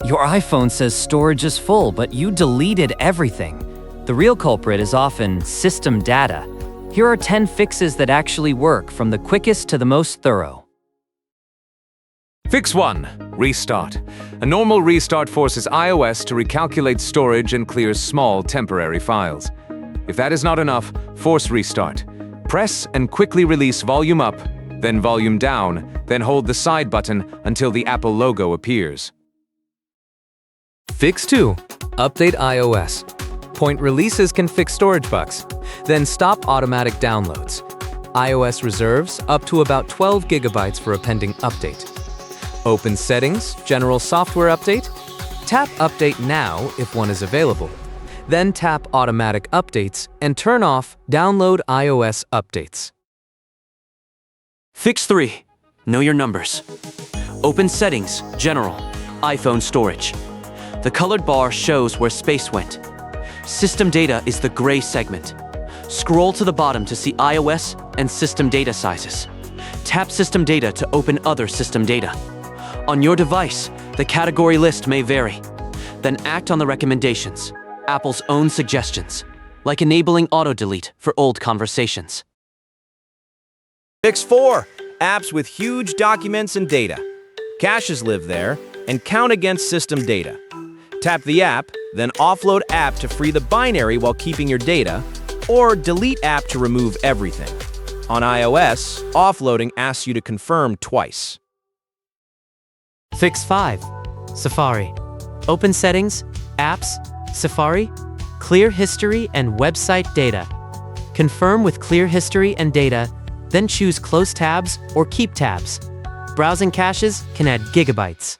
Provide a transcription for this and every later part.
Your iPhone says storage is full, but you deleted everything. The real culprit is often system data. Here are 10 fixes that actually work, from the quickest to the most thorough. Fix 1. Restart. A normal restart forces iOS to recalculate storage and clears small temporary files. If that is not enough, force restart. Press and quickly release volume up, then volume down, then hold the side button until the Apple logo appears. Fix 2. Update iOS. Point releases can fix storage bugs. Then stop automatic downloads. iOS reserves up to about 12 gigabytes for a pending update. Open Settings, General Software Update. Tap Update Now if one is available. Then tap Automatic Updates and turn off Download iOS Updates. Fix 3. Know your numbers. Open Settings, General, iPhone Storage. The colored bar shows where space went. System data is the gray segment. Scroll to the bottom to see iOS and system data sizes. Tap System Data to open other system data. On your device, the category list may vary. Then act on the recommendations, Apple's own suggestions, like enabling auto-delete for old conversations. Fix 4. Apps with huge documents and data. Caches live there and count against system data. Tap the app, then offload app to free the binary while keeping your data, or delete app to remove everything. On iOS, offloading asks you to confirm twice. Fix 5. Safari. Open Settings, Apps, Safari, Clear History and Website Data. Confirm with Clear History and Data, then choose Close Tabs or Keep Tabs. Browsing caches can add gigabytes.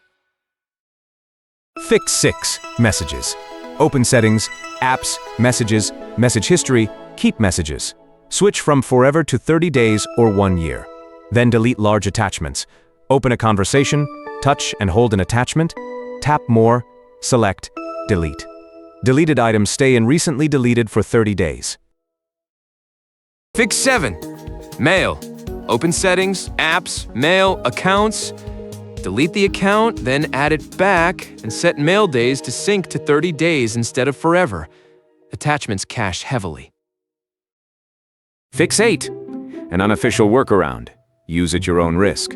Fix 6. Messages. Open Settings, Apps, Messages, Message History, Keep Messages. Switch from Forever to 30 days or 1 year. Then delete large attachments. Open a conversation, touch and hold an attachment, tap More, select Delete. Deleted items stay in Recently Deleted for 30 days. Fix 7. Mail. Open Settings, Apps, Mail, Accounts. Delete the account, then add it back, and set mail days to sync to 30 days instead of forever. Attachments cache heavily. Fix 8. An unofficial workaround. Use at your own risk.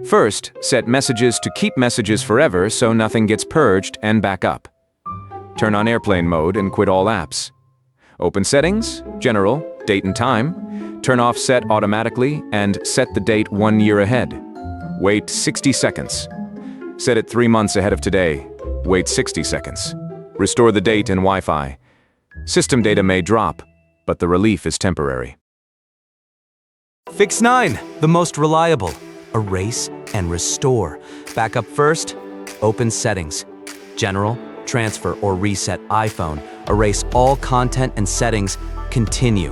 First, set messages to keep messages forever so nothing gets purged and back up. Turn on airplane mode and quit all apps. Open Settings, General, Date and Time. Turn off Set Automatically and set the date 1 year ahead. Wait 60 seconds. Set it 3 months ahead of today. Wait 60 seconds. Restore the date and Wi-Fi. System data may drop, but the relief is temporary. Fix 9. The most reliable. Erase and restore. Backup first. Open Settings. General, transfer or reset iPhone. Erase all content and settings. Continue.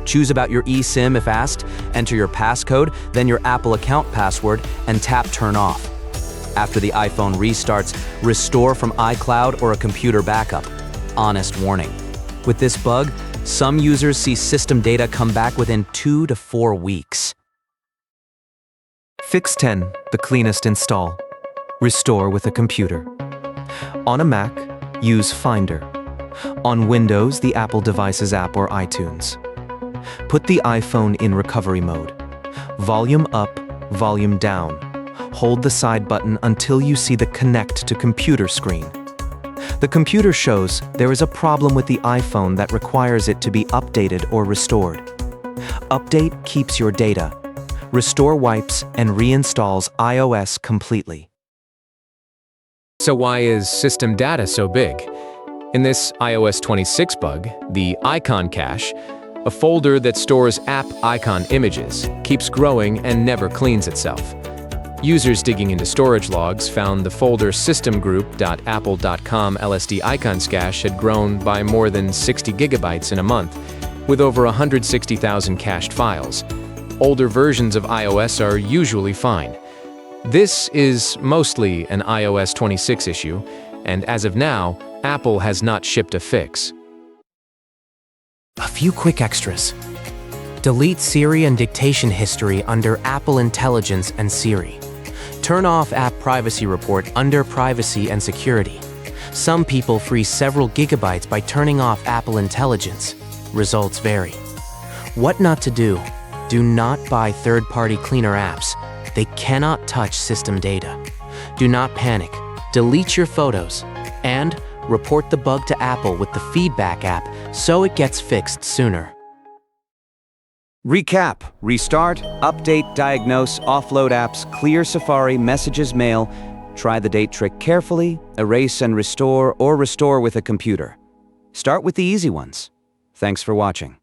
Choose about your eSIM if asked, enter your passcode, then your Apple account password, and tap Turn Off. After the iPhone restarts, restore from iCloud or a computer backup. Honest warning. With this bug, some users see system data come back within 2 to 4 weeks. Fix 10. The cleanest install. Restore with a computer. On a Mac, use Finder. On Windows, the Apple Devices app or iTunes. Put the iPhone in recovery mode. Volume up, volume down. Hold the side button until you see the Connect to Computer screen. The computer shows there is a problem with the iPhone that requires it to be updated or restored. Update keeps your data. Restore wipes and reinstalls iOS completely. So why is system data so big? In this iOS 26 bug, the icon cache, a folder that stores app icon images, keeps growing and never cleans itself. Users digging into storage logs found the folder systemgroup.apple.com LSD icons cache had grown by more than 60 gigabytes in a month, with over 160,000 cached files. Older versions of iOS are usually fine. This is mostly an iOS 26 issue, and as of now, Apple has not shipped a fix. A few quick extras. Delete Siri and dictation history under Apple Intelligence and Siri. Turn off App Privacy Report under Privacy and Security. Some people freeze several gigabytes by turning off Apple Intelligence. Results vary. What not to do? Do not buy third-party cleaner apps. They cannot touch system data. Do not panic. Delete your photos. And report the bug to Apple with the Feedback app so it gets fixed sooner. Recap, restart, update, diagnose, offload apps, clear Safari, messages, mail. Try the date trick carefully, erase and restore, or restore with a computer. Start with the easy ones. Thanks for watching.